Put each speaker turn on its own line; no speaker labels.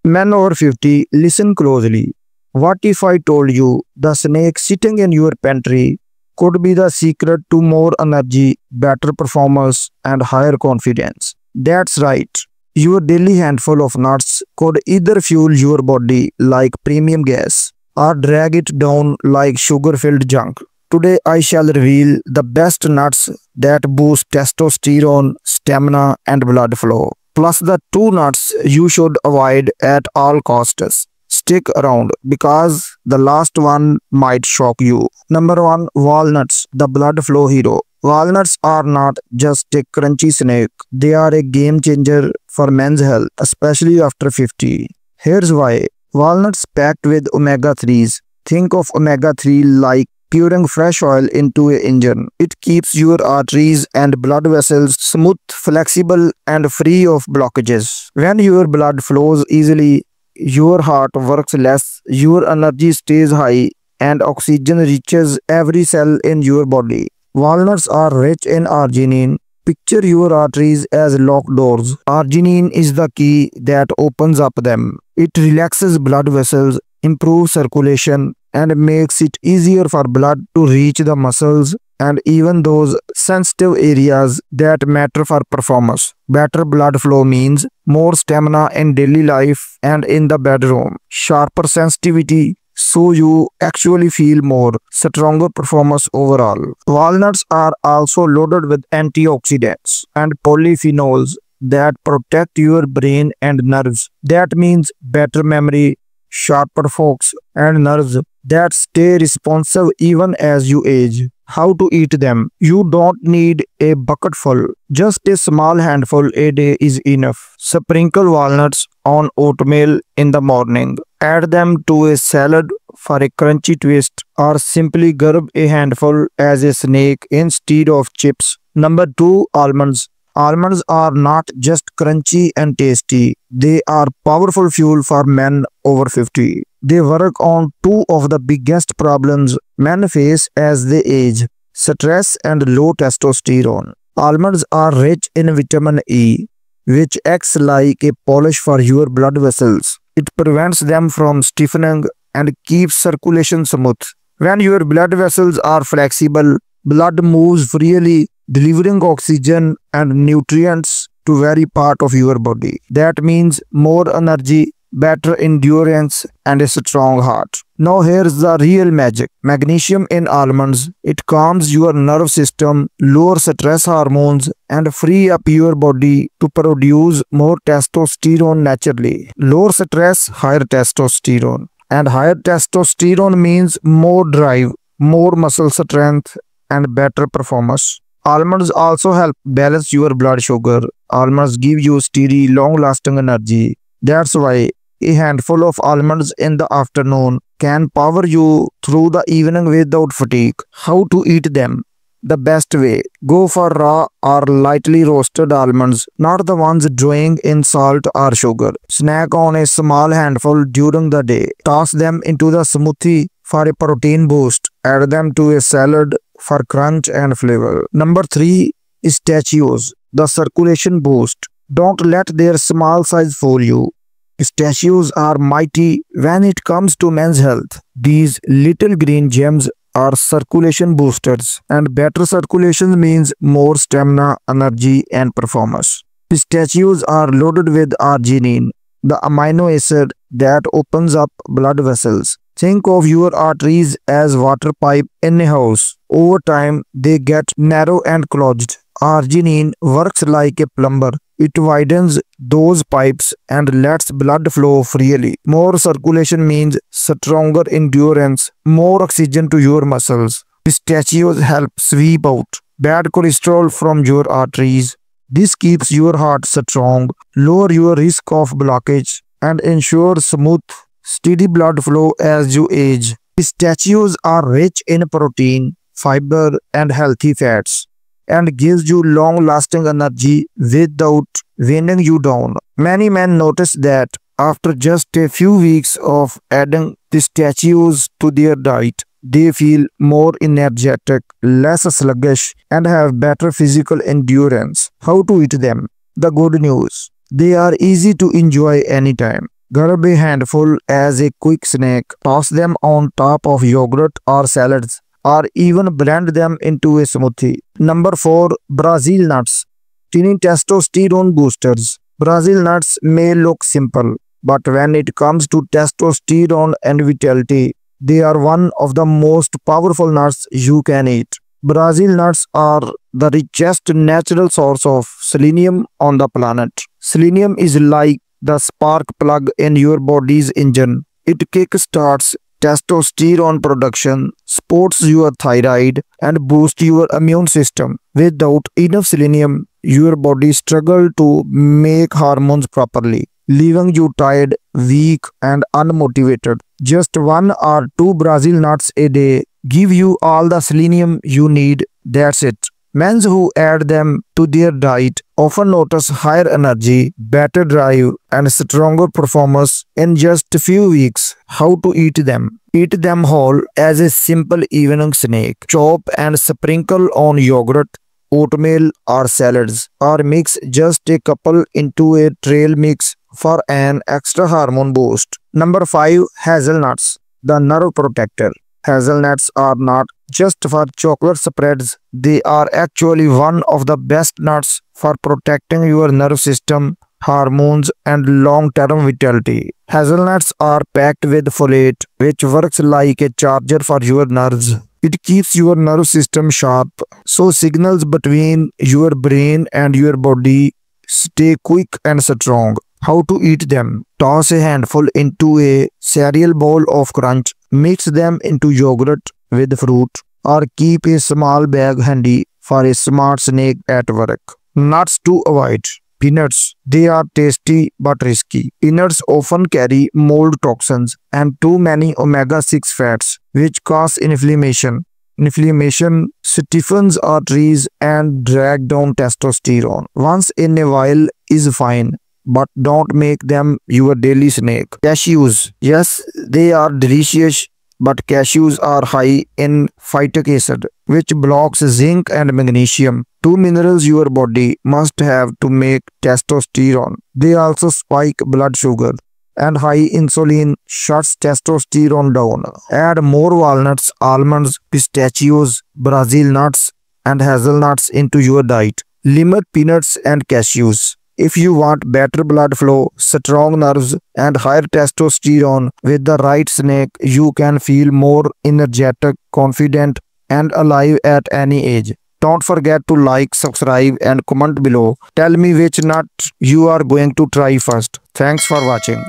Men over 50, listen closely. What if I told you the snake sitting in your pantry could be the secret to more energy, better performance, and higher confidence? That's right. Your daily handful of nuts could either fuel your body like premium gas or drag it down like sugar filled junk. Today, I shall reveal the best nuts that boost testosterone, stamina, and blood flow. Plus, the two nuts you should avoid at all costs. Stick around because the last one might shock you. Number 1, walnuts, the blood flow hero. Walnuts are not just a crunchy snack, they are a game changer for men's health, especially after 50. Here's why. Walnuts packed with omega 3s. Think of omega 3 like pouring fresh oil into an engine. It keeps your arteries and blood vessels smooth, flexible, and free of blockages. When your blood flows easily, your heart works less, your energy stays high, and oxygen reaches every cell in your body. Walnuts are rich in arginine. Picture your arteries as locked doors. Arginine is the key that opens up them. It relaxes blood vessels, improves circulation, and makes it easier for blood to reach the muscles and even those sensitive areas that matter for performance. Better blood flow means more stamina in daily life and in the bedroom. Sharper sensitivity so you actually feel more stronger performance overall. Walnuts are also loaded with antioxidants and polyphenols that protect your brain and nerves. That means better memory, sharper focus, and nerves that stay responsive even as you age. How to eat them? You don't need a bucketful, just a small handful a day is enough. Sprinkle walnuts on oatmeal in the morning. Add them to a salad for a crunchy twist, or simply grab a handful as a snack instead of chips. Number 2, almonds. Almonds are not just crunchy and tasty, they are powerful fuel for men over 50. They work on two of the biggest problems men face as they age: stress and low testosterone. Almonds are rich in vitamin E, which acts like a polish for your blood vessels. It prevents them from stiffening and keeps circulation smooth. When your blood vessels are flexible, blood moves freely, delivering oxygen and nutrients to every part of your body. That means more energy, better endurance, and a strong heart. Now here's the real magic. Magnesium in almonds. It calms your nerve system, lowers stress hormones, and free up your body to produce more testosterone naturally. Lower stress, higher testosterone. And higher testosterone means more drive, more muscle strength, and better performance. Almonds also help balance your blood sugar. Almonds give you steady, long-lasting energy. That's why a handful of almonds in the afternoon can power you through the evening without fatigue. How to eat them? The best way. Go for raw or lightly roasted almonds, not the ones drying in salt or sugar. Snack on a small handful during the day. Toss them into the smoothie for a protein boost. Add them to a salad for crunch and flavor. Number 3, pistachios, the circulation boost. Don't let their small size fool you. Pistachios are mighty when it comes to men's health. These little green gems are circulation boosters, and better circulation means more stamina, energy, and performance. Pistachios are loaded with arginine, the amino acid that opens up blood vessels. Think of your arteries as water pipe in a house. Over time, they get narrow and clogged. Arginine works like a plumber. It widens those pipes and lets blood flow freely. More circulation means stronger endurance, more oxygen to your muscles. Pistachios help sweep out bad cholesterol from your arteries. This keeps your heart strong, lower your risk of blockage, and ensure smooth, steady blood flow as you age. Pistachios are rich in protein, fiber, and healthy fats, and gives you long-lasting energy without weighing you down. Many men notice that after just a few weeks of adding pistachios to their diet, they feel more energetic, less sluggish, and have better physical endurance. How to eat them? The good news: they are easy to enjoy anytime. Grab a handful as a quick snack, toss them on top of yogurt or salads, or even blend them into a smoothie. Number 4. Brazil nuts. Tiny testosterone boosters. Brazil nuts may look simple, but when it comes to testosterone and vitality, they are one of the most powerful nuts you can eat. Brazil nuts are the richest natural source of selenium on the planet. Selenium is like the spark plug in your body's engine. It kickstarts testosterone production, supports your thyroid, and boosts your immune system. Without enough selenium, your body struggles to make hormones properly, leaving you tired, weak, and unmotivated. Just 1 or 2 Brazil nuts a day give you all the selenium you need. That's it. Men who add them to their diet often notice higher energy, better drive, and stronger performance in just a few weeks. How to eat them? Eat them whole as a simple evening snack. Chop and sprinkle on yogurt, oatmeal, or salads, or mix just a couple into a trail mix for an extra hormone boost. Number 5. Hazelnuts, the nerve protector. Hazelnuts are not just for chocolate spreads, they are actually one of the best nuts for protecting your nerve system, hormones, and long-term vitality. Hazelnuts are packed with folate, which works like a charger for your nerves. It keeps your nerve system sharp, so signals between your brain and your body stay quick and strong. How to eat them? Toss a handful into a cereal bowl of crunch. Mix them into yogurt with fruit, or keep a small bag handy for a smart snack at work. Nuts to avoid. Peanuts. They are tasty but risky. Peanuts often carry mold toxins and too many omega-6 fats, which cause inflammation. Inflammation stiffens arteries and drag down testosterone. Once in a while is fine, but don't make them your daily snack. Cashews. Yes, they are delicious, but cashews are high in phytic acid, which blocks zinc and magnesium, 2 minerals your body must have to make testosterone. They also spike blood sugar, and high insulin shuts testosterone down. Add more walnuts, almonds, pistachios, Brazil nuts, and hazelnuts into your diet. Limit peanuts and cashews. If you want better blood flow, strong nerves, and higher testosterone with the right snack, you can feel more energetic, confident, and alive at any age. Don't forget to like, subscribe, and comment below. Tell me which nut you are going to try first. Thanks for watching.